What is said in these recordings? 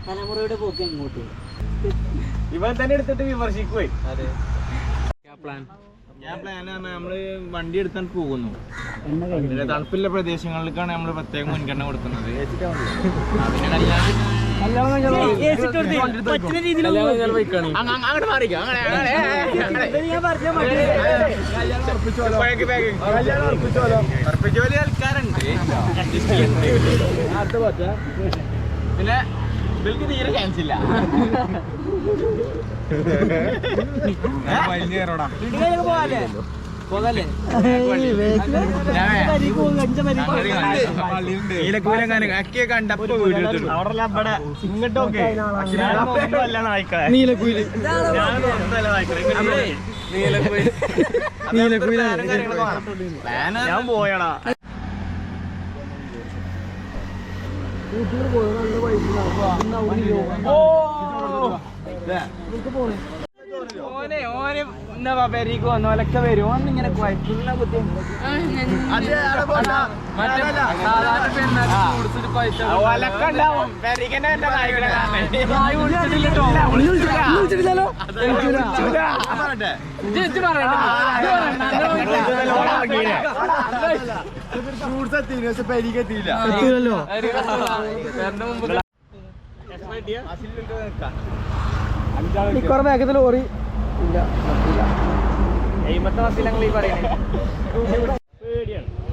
തലമുറയുടെ പോക്ക് എങ്ങോട്ട് ഇവൻ തന്നെ എടുത്തിട്ട് വിമർശിക്കുവേ. ഞാൻ പ്ലാൻ നമ്മള് വണ്ടി എടുത്താൽ പോകുന്നു. തണുപ്പുള്ള പ്രദേശങ്ങളിലേക്കാണ് നമ്മള് പ്രത്യേക മുൻഗണന കൊടുക്കുന്നത്. പിന്നെ ഇവർക്ക് തീരെ ചാൻസ് ഇല്ല. ഞാൻ പോയടാ ഓനെ ഓനെ എന്താ പെരീക്ക് വന്നോലൊക്കെ വരും. ഓന്നിങ്ങനെ കുഴപ്പമില്ല കുത്തി പെരീക്കെത്തിയില്ലല്ലോ. കുറെ വേഗത്തിൽ ലോറി ഇല്ല.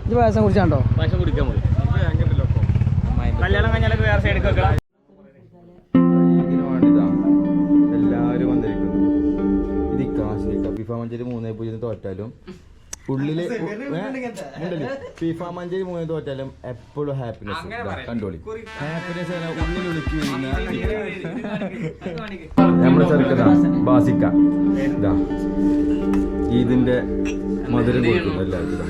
ഇത് പായസം കുടിച്ചാണ്ടോ? പായസം കുടിക്കാൻ പോയി. കല്യാണം കഴിഞ്ഞാലൊക്കെ വേറെ സൈഡ് വെക്കണം. എല്ലാവരും വന്നിരിക്കുന്നു. ഇത് കാശിലേക്ക് ഫിഫ മഞ്ചേരി 3-0 തോറ്റാലും ഉള്ളില് ഫിഫ മഞ്ചേരി 3 തോറ്റാലും എപ്പോഴും ഹാപ്പിനെസ് കണ്ടോളി. ഹാപ്പിനെസ് ഉള്ളിൽ ഒളിച്ചു വരുന്ന നമ്മുടെ ചെറുക്കനാ ബാസിക്ക. ഇതാ ഇതിന്റെ മധുരം കൊടുക്കുന്നു എല്ലാവർക്കും.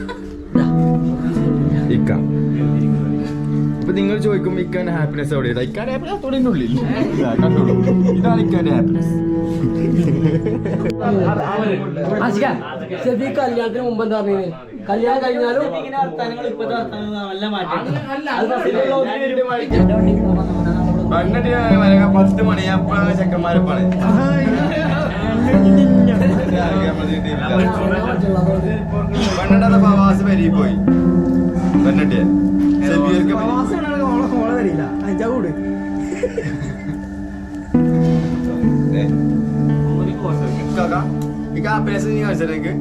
ഇക്ക ഇപ്പൊ നിങ്ങൾ ചോദിക്കും ഇക്കാന്റെ ഹാപ്പിനെസ് എവിടെയാണ്? ഇക്കാന്റെ ഹാപ്പിനെസ് തൊടിന്റെ ഉള്ളിൽ കണ്ടോളൂ. ഇതാണ് ഇക്കാന്റെ ഹാപ്പിനെസ്. കല്യാണത്തിന് മുമ്പ് എന്താ പറഞ്ഞത്? കല്യാണം കഴിഞ്ഞാലും പണ്ടിട്ട് 10 മണി അപ്പോഴാണ് ചെക്കന്മാരെപ്പാണ് പണ്ടത്തെ പ്രവാസി വരി പോയി. പണ്ടിട്ട് ഈ ഹാപ്പിനെസ് നീ കാണിച്ചത് എനിക്ക്